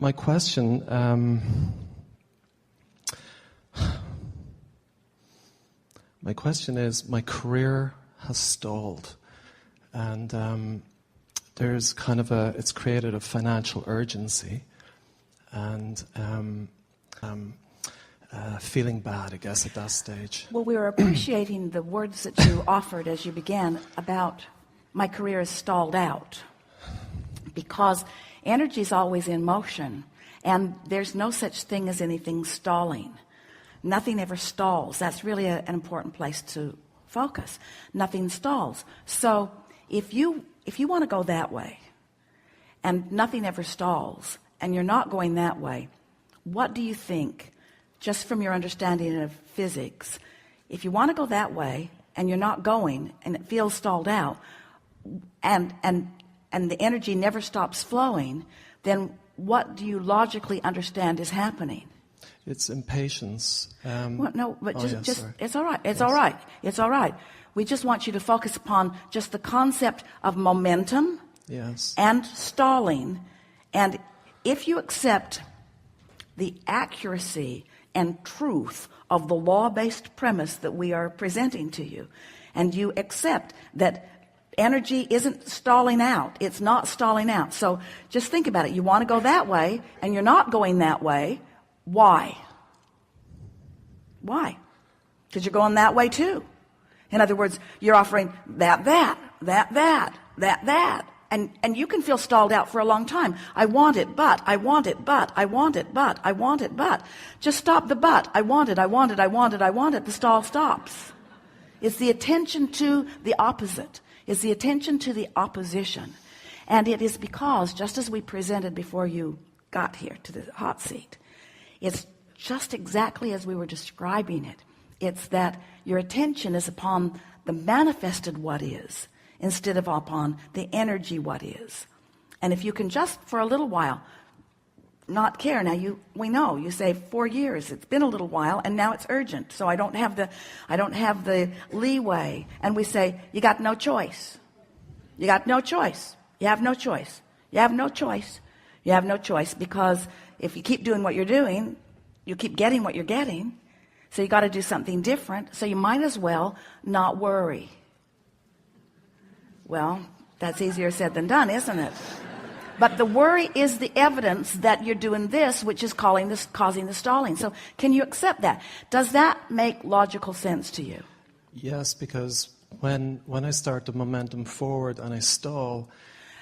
My question, is, my career has stalled, and there's kind of it's created a financial urgency, and feeling bad, I guess, at that stage. Well, we were appreciating the words that you offered as you began about my career is stalled out, because energy is always in motion, and there's no such thing as anything stalling. Nothing ever stalls. That's really an important place to focus. Nothing stalls. So if you want to go that way, and nothing ever stalls, and you're not going that way, what do you think, just from your understanding of physics, if you want to go that way and you're not going and it feels stalled out, and the energy never stops flowing, then what do you logically understand is happening? It's impatience. Well, no, but just sorry. it's all right. It's Yes. all right. It's all right. We just want you to focus upon just the concept of momentum, Yes. and stalling. And if you accept the accuracy and truth of the law-based premise that we are presenting to you, and you accept that energy isn't stalling out, it's not stalling out. So just think about it. You want to go that way and you're not going that way. Why? Because you're going that way too. In other words, you're offering that, and you can feel stalled out for a long time. I want it, but just stop the but. I want it. The stall stops. It's the attention to the opposite. It's the attention to the opposition. And it is because, just as we presented before you got here to the hot seat, it's just exactly as we were describing it. It's that your attention is upon the manifested what is, instead of upon the energy what is. And if you can just for a little while not care. Now we know you say 4 years, it's been a little while, and now it's urgent, so I don't have the leeway. And we say, you got no choice. You got no choice. You have no choice. You have no choice. You have no choice, because if you keep doing what you're doing, you keep getting what you're getting. So you got to do something different. So you might as well not worry. Well, that's easier said than done, isn't it? But the worry is the evidence that you're doing this, which is causing the stalling. So can you accept that? Does that make logical sense to you? Yes, because when I start the momentum forward and I stall,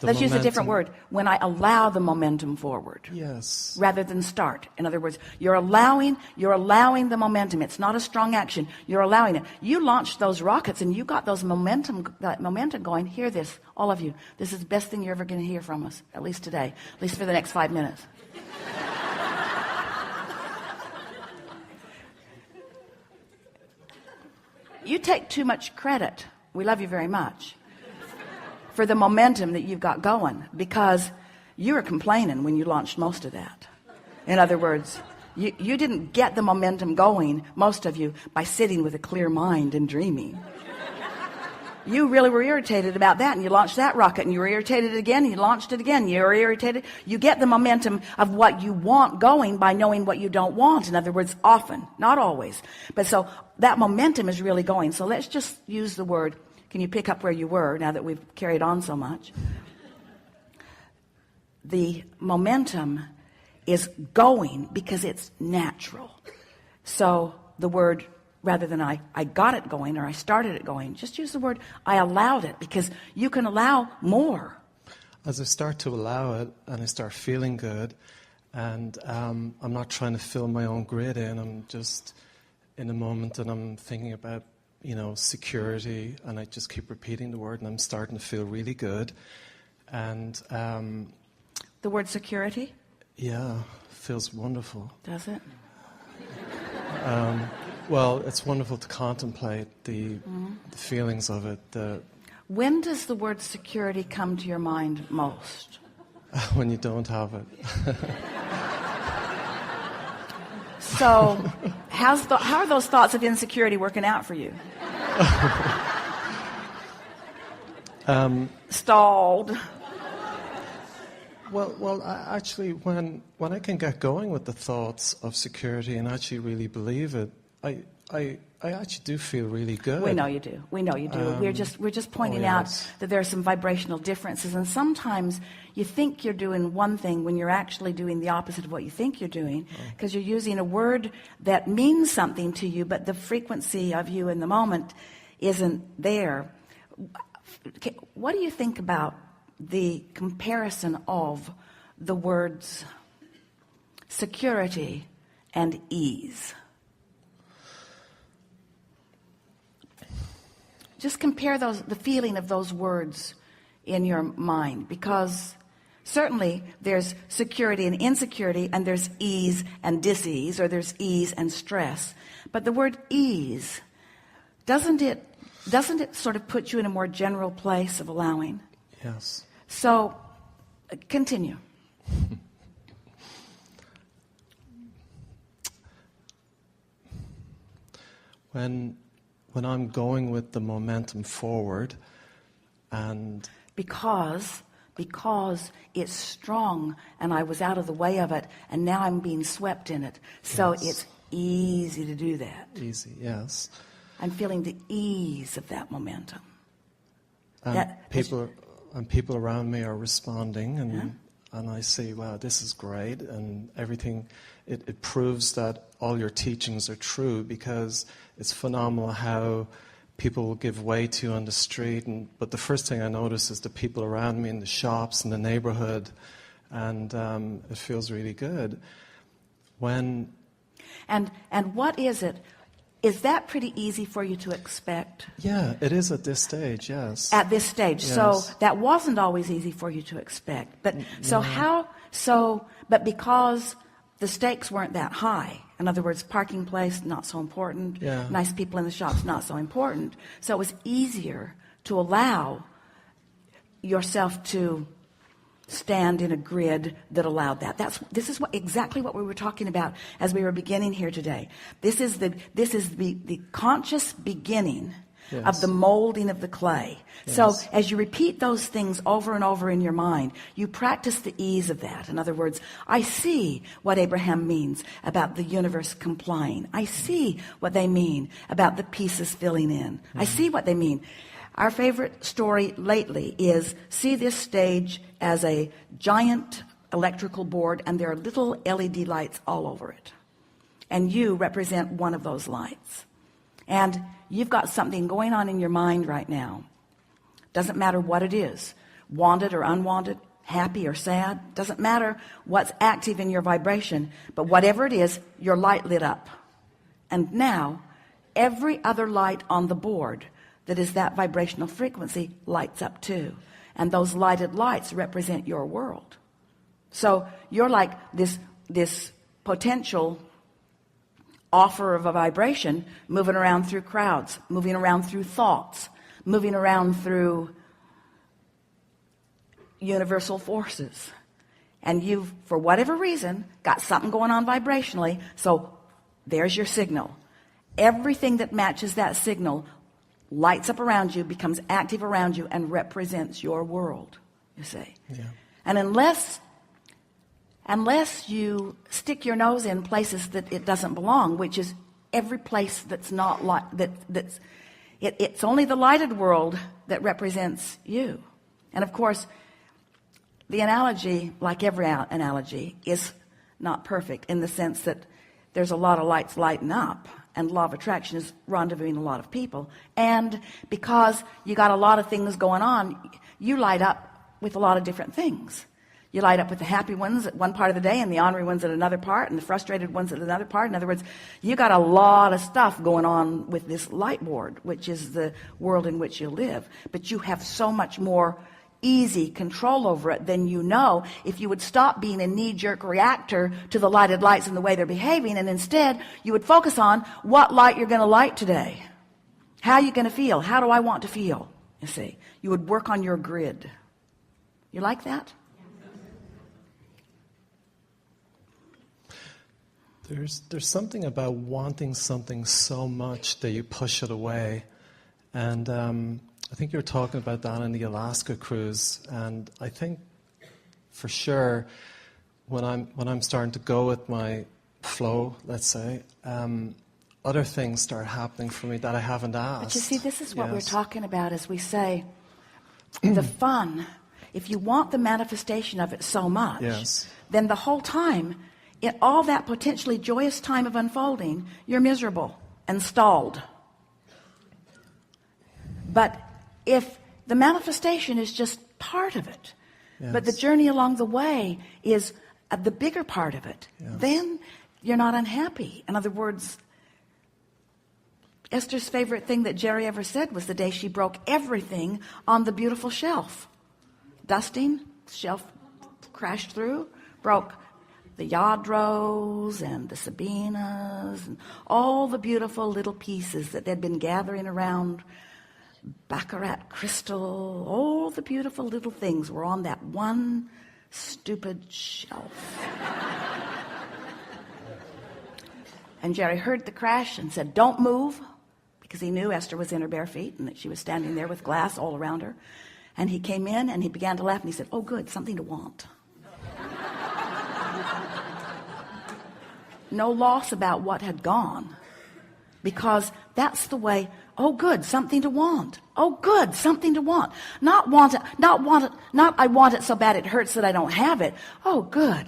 let's use a different word. When I allow the momentum forward. Yes. Rather than start. In other words, you're allowing the momentum. It's not a strong action. You're allowing it. You launched those rockets and you got that momentum going. Hear this, all of you. This is the best thing you're ever going to hear from us, at least today, at least for the next 5 minutes. You take too much credit. We love you very much for the momentum that you've got going, because you were complaining when you launched most of that. In other words, you didn't get the momentum going, most of you, by sitting with a clear mind and dreaming. You really were irritated about that, and you launched that rocket, and you were irritated again, and you launched it again. You were irritated. You get the momentum of what you want going by knowing what you don't want. In other words, often, not always. But so that momentum is really going. So let's just use the word. Can you pick up where you were now that we've carried on so much? The momentum is going because it's natural. So the word, rather than I got it going or I started it going, just use the word I allowed it, because you can allow more. As I start to allow it and I start feeling good, and I'm not trying to fill my own grid in, I'm just in a moment and I'm thinking about security, and I just keep repeating the word, and I'm starting to feel really good. And the word security? Yeah, feels wonderful. Does it? Well, it's wonderful to contemplate the feelings of it. When does the word security come to your mind most? When you don't have it. So how are those thoughts of insecurity working out for you? Um, Stalled. Actually, when I can get going with the thoughts of security and actually really believe it, I actually do feel really good. We know you do. We know you do. We're just pointing out that there are some vibrational differences, and sometimes you think you're doing one thing when you're actually doing the opposite of what you think you're doing, because you're using a word that means something to you, but the frequency of you in the moment isn't there. What do you think about the comparison of the words security and ease? Just compare the feeling of those words in your mind, because certainly there's security and insecurity, and there's ease and dis-ease, or there's ease and stress. But the word ease, doesn't it sort of put you in a more general place of allowing? Yes. So, continue. When I'm going with the momentum forward, and because it's strong and I was out of the way of it, and now I'm being swept in it, so yes. It's easy to do that. Easy, yes. I'm feeling the ease of that momentum. And people around me are responding, and I say, wow, this is great, and everything, it proves that all your teachings are true, because it's phenomenal how people will give way to you on the street. But the first thing I notice is the people around me in the shops, in the neighborhood, and it feels really good. And what is it? Is that pretty easy for you to expect? Yeah, it is at this stage, yes. At this stage. Yes. So that wasn't always easy for you to expect. But but because the stakes weren't that high. In other words, parking place, not so important. Yeah. Nice people in the shops, not so important. So it was easier to allow yourself to stand in a grid that allowed that. This is exactly what we were talking about as we were beginning here today. This is the conscious beginning of the molding of the clay. Yes. So as you repeat those things over and over in your mind, you practice the ease of that. In other words, I see what Abraham means about the universe complying. I see what they mean about the pieces filling in. I see what they mean. Our favorite story lately is, see this stage as a giant electrical board, and there are little LED lights all over it. And you represent one of those lights. And you've got something going on in your mind right now. Doesn't matter what it is, wanted or unwanted, happy or sad, doesn't matter what's active in your vibration, but whatever it is, your light lit up. And now, every other light on the board that is that vibrational frequency lights up too. And those lighted lights represent your world. So you're like this potential offer of a vibration moving around through crowds, moving around through thoughts, moving around through universal forces. And you've, for whatever reason, got something going on vibrationally, so there's your signal. Everything that matches that signal lights up around you, becomes active around you, and represents your world, you see. Yeah. And unless you stick your nose in places that it doesn't belong, which is every place that's not like it's only the lighted world that represents you. And of course, the analogy, like every analogy, is not perfect in the sense that there's a lot of lights lighting up, and law of attraction is rendezvousing a lot of people. And because you got a lot of things going on, you light up with a lot of different things. You light up with the happy ones at one part of the day, and the ornery ones at another part, and the frustrated ones at another part. In other words, you got a lot of stuff going on with this light board, which is the world in which you live. But you have so much more easy control over it than you know if you would stop being a knee-jerk reactor to the lighted lights and the way they're behaving, and instead you would focus on what light you're going to light today. How are you going to feel? How do I want to feel? You see, you would work on your grid. You like that? There's something about wanting something so much that you push it away. And I think you were talking about that on the Alaska cruise. And I think for sure, when I'm starting to go with my flow, let's say, other things start happening for me that I haven't asked. But you see, this is what Yes. we're talking about as we say, the fun. If you want the manifestation of it so much, Yes. then the whole time, in all that potentially joyous time of unfolding, you're miserable and stalled. But if the manifestation is just part of it, Yes. but the journey along the way is the bigger part of it, Yes. then you're not unhappy. In other words, Esther's favorite thing that Jerry ever said was the day she broke everything on the beautiful shelf. Dusting, shelf crashed through, broke the Yadros and the Sabinas and all the beautiful little pieces that they'd been gathering around Baccarat crystal. All the beautiful little things were on that one stupid shelf. And Jerry heard the crash and said, "Don't move," because he knew Esther was in her bare feet and that she was standing there with glass all around her. And he came in and he began to laugh and he said, "Oh, good, something to want." No loss about what had gone, because that's the way. Oh, good, something to want. Oh, good, something to want. Not want it, not I want it so bad it hurts that I don't have it. Oh, good.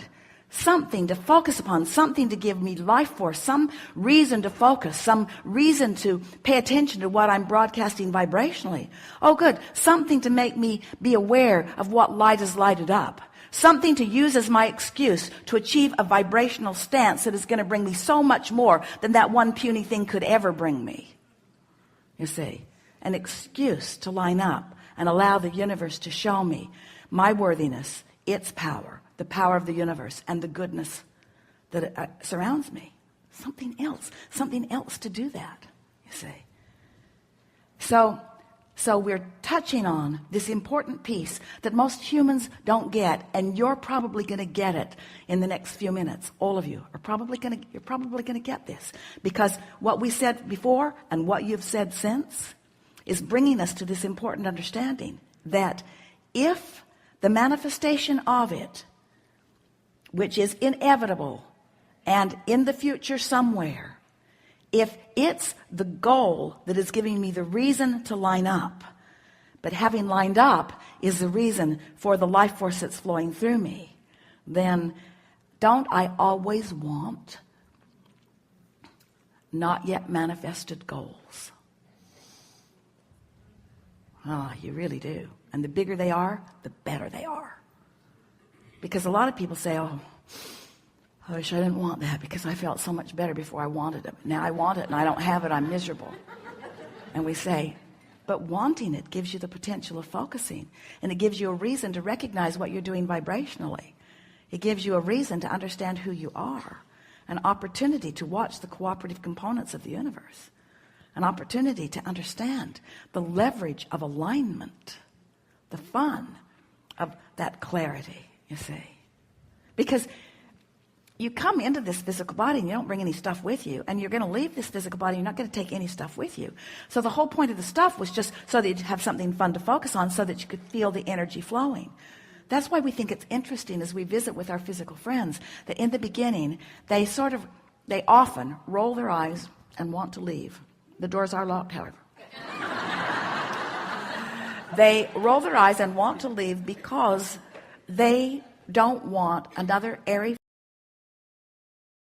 Something to focus upon, something to give me life force, some reason to focus, some reason to pay attention to what I'm broadcasting vibrationally. Oh, good. Something to make me be aware of what light is lighted up. Something to use as my excuse to achieve a vibrational stance that is going to bring me so much more than that one puny thing could ever bring me. You see, an excuse to line up and allow the universe to show me my worthiness, its power, the power of the universe, and the goodness that surrounds me. Something else to do that, you see. So we're touching on this important piece that most humans don't get, and you're probably going to get it in the next few minutes. All of you are probably going to get this, because what we said before and what you've said since is bringing us to this important understanding that if the manifestation of it, which is inevitable and in the future somewhere, if it's the goal that is giving me the reason to line up, but having lined up is the reason for the life force that's flowing through me, then don't I always want not yet manifested goals? Ah, you really do. And the bigger they are, the better they are. Because a lot of people say, "Oh, I wish I didn't want that because I felt so much better before I wanted it. Now I want it and I don't have it, I'm miserable." And we say, but wanting it gives you the potential of focusing, and it gives you a reason to recognize what you're doing vibrationally. It gives you a reason to understand who you are, an opportunity to watch the cooperative components of the universe, an opportunity to understand the leverage of alignment, the fun of that clarity, you see. Because you come into this physical body and you don't bring any stuff with you, and you're going to leave this physical body, you're not going to take any stuff with you. So the whole point of the stuff was just so that you'd have something fun to focus on, so that you could feel the energy flowing. That's why we think it's interesting as we visit with our physical friends that in the beginning they often roll their eyes and want to leave. The doors are locked, however. They roll their eyes and want to leave because they don't want another airy